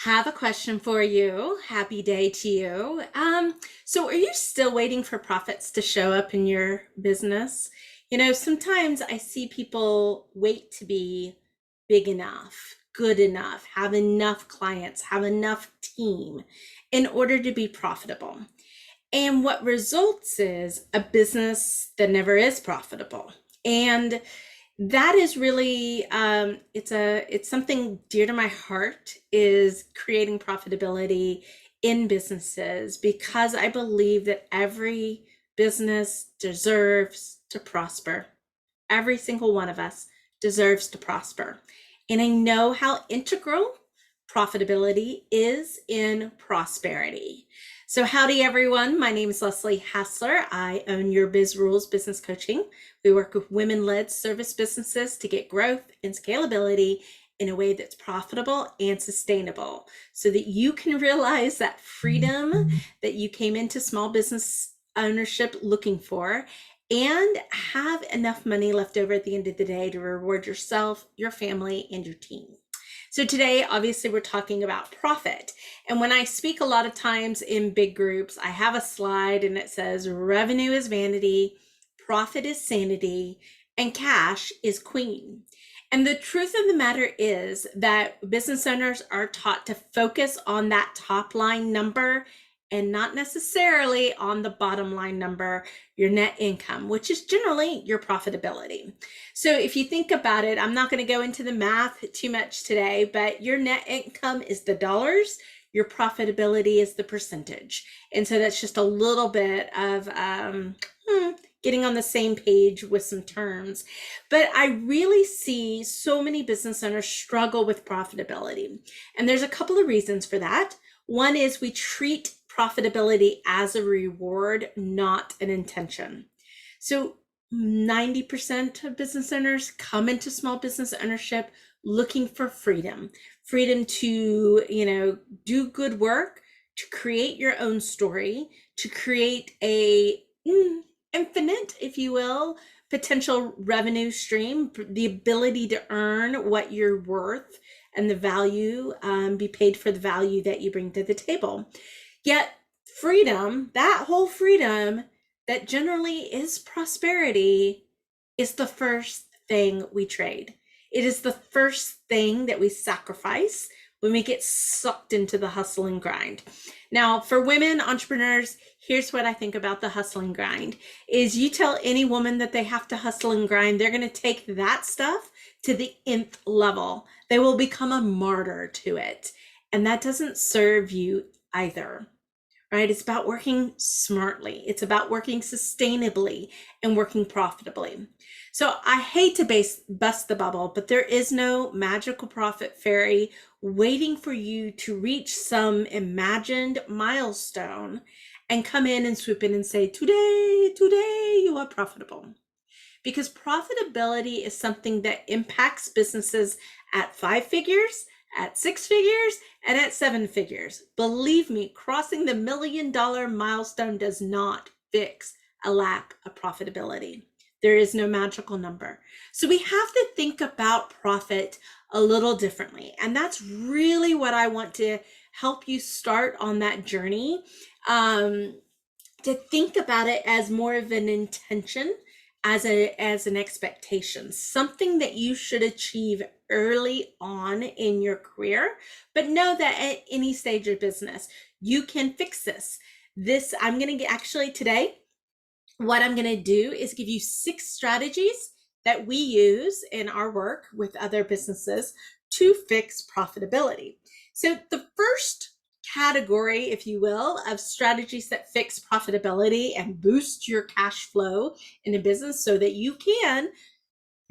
Have a question for you. Happy day to you. So are you still waiting for profits to show up in your business? Sometimes I see people wait to be big enough, good enough, have enough clients, have enough team in order to be profitable. And what results is a business that never is profitable. And that is really it's something dear to my heart, is creating profitability in businesses, because I believe that every business deserves to prosper. Every single one of us deserves to prosper. And I know how integral profitability is in prosperity. So howdy everyone, my name is Leslie Hassler. I own Your Biz Rules Business Coaching. We work with women-led service businesses to get growth and scalability in a way that's profitable and sustainable, so that you can realize that freedom that you came into small business ownership looking for, and have enough money left over at the end of the day to reward yourself, your family, and your team. So today, obviously, we're talking about profit. And when I speak a lot of times in big groups, I have a slide and it says revenue is vanity, profit is sanity, and cash is queen. And the truth of the matter is that business owners are taught to focus on that top line number and not necessarily on the bottom line number, your net income, which is generally your profitability. So if you think about it, I'm not going to go into the math too much today, but your net income is the dollars, your profitability is the percentage. And so that's just a little bit of getting on the same page with some terms. But I really see so many business owners struggle with profitability. And there's a couple of reasons for that. One is we treat profitability as a reward, not an intention. So 90% of business owners come into small business ownership looking for freedom to, do good work, to create your own story, to create a infinite, if you will, potential revenue stream, the ability to earn what you're worth and the value, be paid for the value that you bring to the table. Yet freedom, that whole freedom that generally is prosperity, is the first thing we trade. It is the first thing that we sacrifice when we get sucked into the hustle and grind. Now, for women entrepreneurs, here's what I think about the hustle and grind is you tell any woman that they have to hustle and grind, they're going to take that stuff to the nth level. They will become a martyr to it. And that doesn't serve you either. Right? It's about working smartly. It's about working sustainably and working profitably. So I hate to bust the bubble, but there is no magical profit fairy waiting for you to reach some imagined milestone and come in and swoop in and say, today you are profitable. Because profitability is something that impacts businesses at 5 figures, at 6 figures, and at 7 figures. Believe me, crossing the $1 million milestone does not fix a lack of profitability. There is no magical number. So we have to think about profit a little differently. And that's really what I want to help you start on that journey, to think about it as more of an intention, as an expectation, something that you should achieve early on in your career, but know that at any stage of business, you can fix this. I'm going to actually today, what I'm going to do is give you 6 strategies that we use in our work with other businesses to fix profitability. So the first category, if you will, of strategies that fix profitability and boost your cash flow in a business so that you can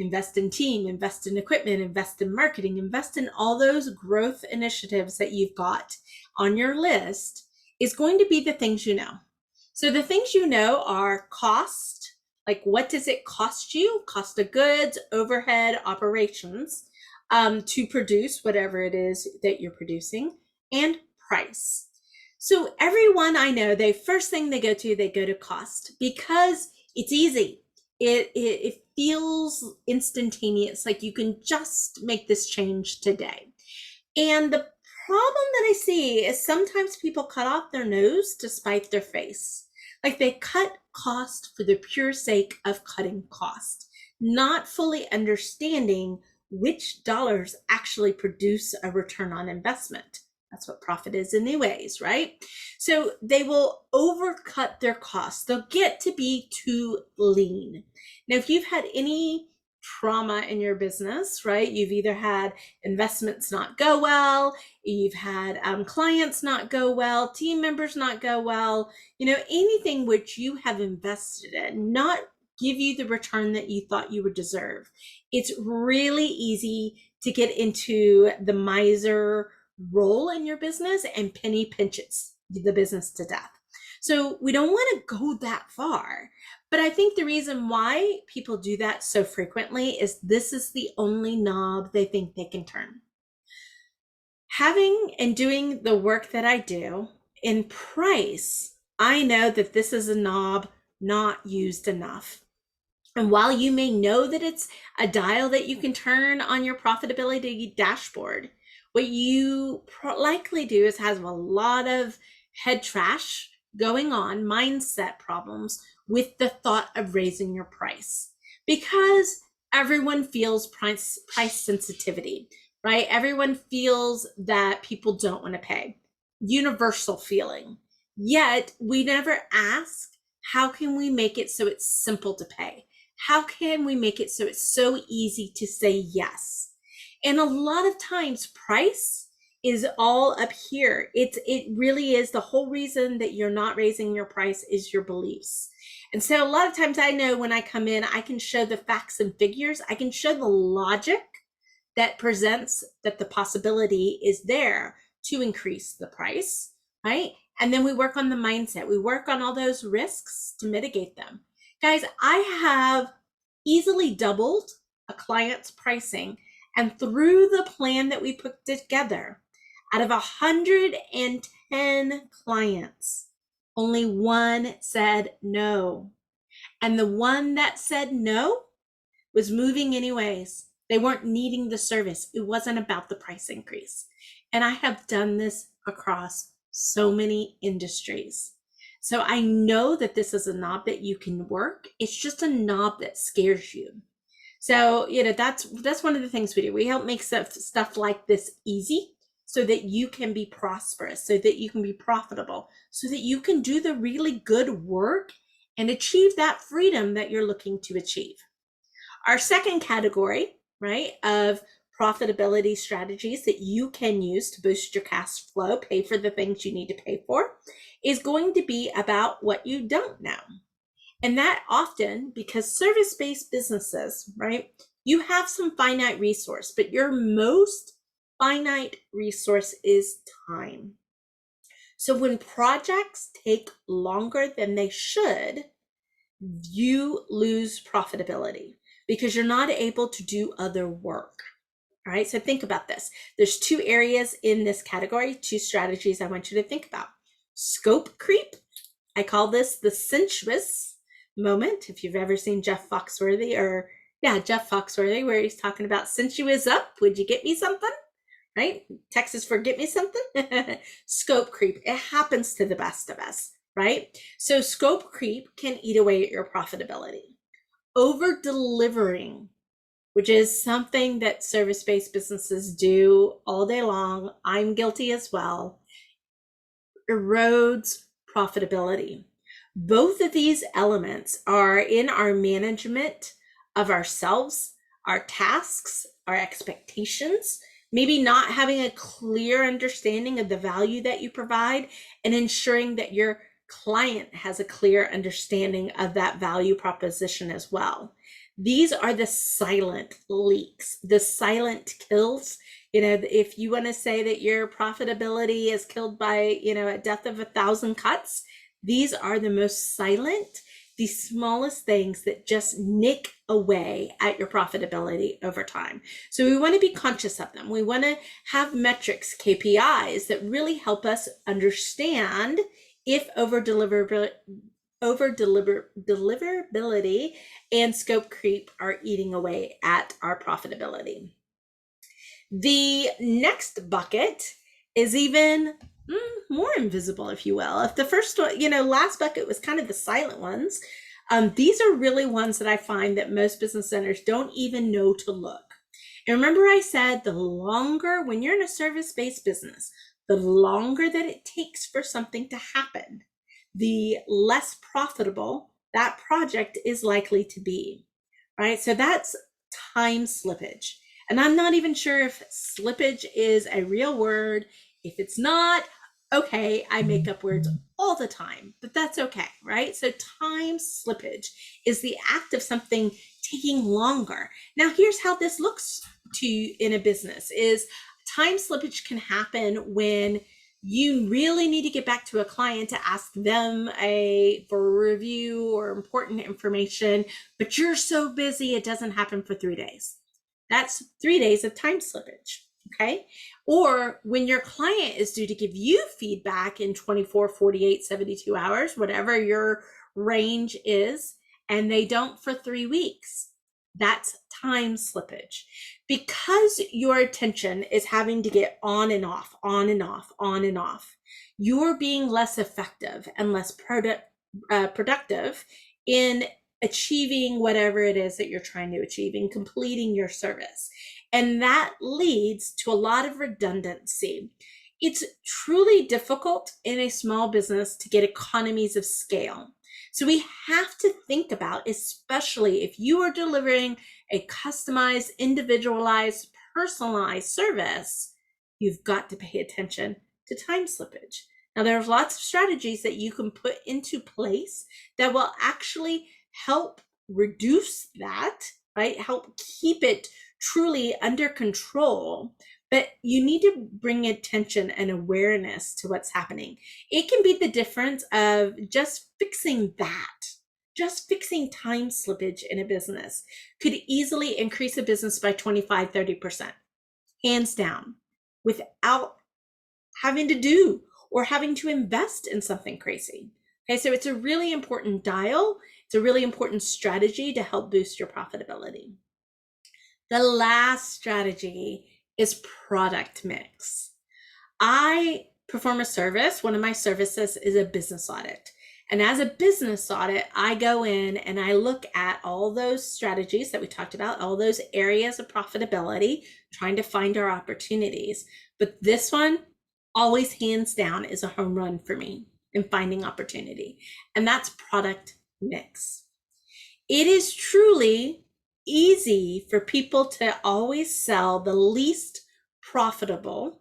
invest in team, invest in equipment, invest in marketing, invest in all those growth initiatives that you've got on your list, is going to be the things you know. So the things you know are cost, like what does it cost you? Cost of goods, overhead, operations, to produce whatever it is that you're producing, and price. So everyone I know, first thing they go to cost, because it's easy. It feels instantaneous, like you can just make this change today. And the problem that I see is sometimes people cut off their nose to spite their face. Like they cut cost for the pure sake of cutting cost, not fully understanding which dollars actually produce a return on investment. That's what profit is anyways, right? So they will overcut their costs. They'll get to be too lean. Now, if you've had any trauma in your business, right? You've either had investments not go well, you've had clients not go well, team members not go well, anything which you have invested in not give you the return that you thought you would deserve. It's really easy to get into the miser role in your business and penny pinches the business to death. So we don't want to go that far. But I think the reason why people do that so frequently is this is the only knob they think they can turn. Having and doing the work that I do in price, I know that this is a knob not used enough. And while you may know that it's a dial that you can turn on your profitability dashboard, what you likely do is have a lot of head trash going on, mindset problems with the thought of raising your price, because everyone feels price sensitivity, right? Everyone feels that people don't want to pay. Universal feeling. Yet we never ask, how can we make it so it's simple to pay? How can we make it so it's so easy to say yes? And a lot of times price is all up here. It really is. The whole reason that you're not raising your price is your beliefs. And so a lot of times I know when I come in, I can show the facts and figures. I can show the logic that presents that the possibility is there to increase the price, right? And then we work on the mindset. We work on all those risks to mitigate them. Guys, I have easily doubled a client's pricing, and through the plan that we put together, out of 110 clients, only one said no. And the one that said no was moving anyways. They weren't needing the service. It wasn't about the price increase. And I have done this across so many industries. So I know that this is a knob that you can work. It's just a knob that scares you. So, that's one of the things we do. We help make stuff like this easy so that you can be prosperous, so that you can be profitable, so that you can do the really good work and achieve that freedom that you're looking to achieve. Our second category, right, of profitability strategies that you can use to boost your cash flow, pay for the things you need to pay for, is going to be about what you don't know. And that often, because service-based businesses, right, you have some finite resource, but your most finite resource is time. So when projects take longer than they should, you lose profitability because you're not able to do other work. All right, so think about this. There's two areas in this category, two strategies I want you to think about. Scope creep. I call this the sensuous moment. If you've ever seen Jeff Foxworthy, where he's talking about sensuous up, would you get me something? Right? Texas for get me something. Scope creep. It happens to the best of us, right? So scope creep can eat away at your profitability. Over delivering, which is something that service-based businesses do all day long, I'm guilty as well, erodes profitability. Both of these elements are in our management of ourselves, our tasks, our expectations, maybe not having a clear understanding of the value that you provide, and ensuring that your client has a clear understanding of that value proposition as well. These are the silent leaks, the silent kills. If you want to say that your profitability is killed by, a death of 1,000 cuts, these are the most silent, the smallest things that just nick away at your profitability over time. So we want to be conscious of them. We want to have metrics, KPIs that really help us understand if deliverability and scope creep are eating away at our profitability. The next bucket is even more invisible, if you will. If the first one, last bucket was kind of the silent ones, these are really ones that I find that most business owners don't even know to look. And remember I said the longer, when you're in a service-based business, the longer that it takes for something to happen, the less profitable that project is likely to be, right? So that's time slippage. And I'm not even sure if slippage is a real word. If it's not, okay, I make up words all the time, but that's okay, right? So time slippage is the act of something taking longer. Now, here's how this looks to you in a business is time slippage can happen when you really need to get back to a client to ask them for a review or important information, but you're so busy it doesn't happen for 3 days. That's 3 days of time slippage, okay? Or when your client is due to give you feedback in 24, 48, 72 hours, whatever your range is, and they don't for 3 weeks. That's time slippage. Because your attention is having to get on and off, on and off, on and off, you're being less effective and less productive in achieving whatever it is that you're trying to achieve and completing your service. And that leads to a lot of redundancy. It's truly difficult in a small business to get economies of scale. So we have to think about, especially if you are delivering a customized, individualized, personalized service, you've got to pay attention to time slippage. Now, there's lots of strategies that you can put into place that will actually help reduce that, right? Help keep it truly under control. But you need to bring attention and awareness to what's happening. It can be the difference of just fixing that. Just fixing time slippage in a business could easily increase a business by 25, 30%, hands down, without having to do or having to invest in something crazy. Okay, so it's a really important dial. It's a really important strategy to help boost your profitability. The last strategy is product mix. I perform a service. One of my services is a business audit. And as a business audit, I go in and I look at all those strategies that we talked about, all those areas of profitability, trying to find our opportunities. But this one, always hands down, is a home run for me in finding opportunity. And that's product mix. It is truly easy for people to always sell the least profitable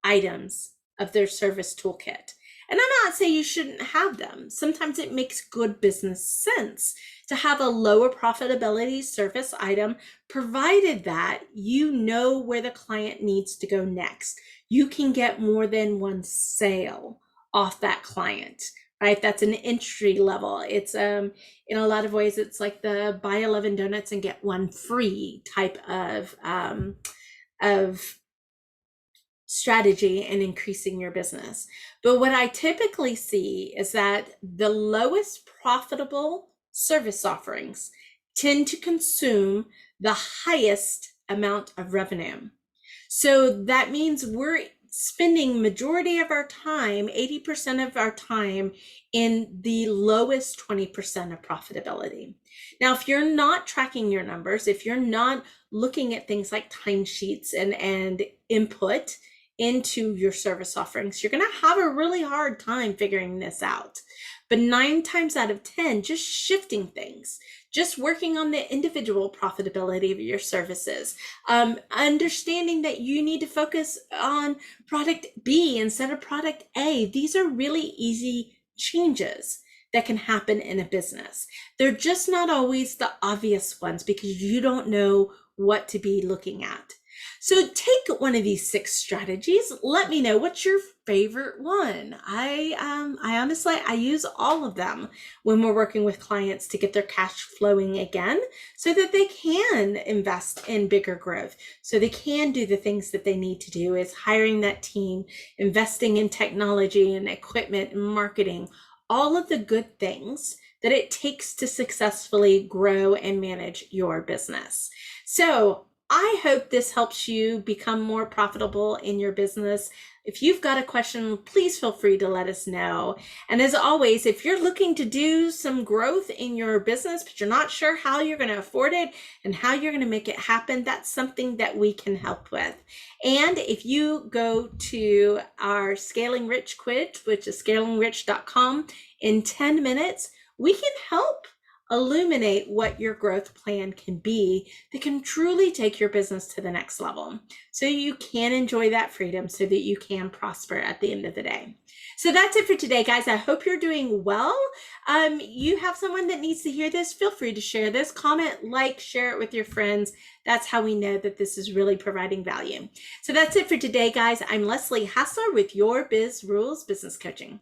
items of their service toolkit. And I'm not saying you shouldn't have them. Sometimes it makes good business sense to have a lower profitability service item, provided that you know where the client needs to go next. You can get more than one sale off that client, right? That's an entry level. It's in a lot of ways, it's like the buy 11 donuts and get one free type of strategy and increasing your business. But what I typically see is that the lowest profitable service offerings tend to consume the highest amount of revenue. So that means we're spending majority of our time, 80% of our time, in the lowest 20% of profitability. Now, if you're not tracking your numbers, if you're not looking at things like timesheets and input into your service offerings, you're going to have a really hard time figuring this out. But 9 times out of 10, just shifting things, just working on the individual profitability of your services, understanding that you need to focus on product B instead of product A. These are really easy changes that can happen in a business. They're just not always the obvious ones because you don't know what to be looking at. So take one of these 6 strategies. Let me know what's your favorite one. I honestly, I use all of them when we're working with clients to get their cash flowing again so that they can invest in bigger growth, so they can do the things that they need to do, is hiring that team, investing in technology and equipment and marketing, all of the good things that it takes to successfully grow and manage your business. So I hope this helps you become more profitable in your business. If you've got a question, please feel free to let us know. And as always, if you're looking to do some growth in your business, but you're not sure how you're going to afford it and how you're going to make it happen, that's something that we can help with. And if you go to our Scaling Rich quiz, which is scalingrich.com, in 10 minutes, we can help illuminate what your growth plan can be that can truly take your business to the next level so you can enjoy that freedom so that you can prosper at the end of the day. So that's it for today, guys. I hope you're doing well. You have someone that needs to hear this, feel free to share this, comment, like, share it with your friends. That's how we know that this is really providing value. So that's it for today, guys. I'm Leslie Hassler with Your Biz Rules Business Coaching.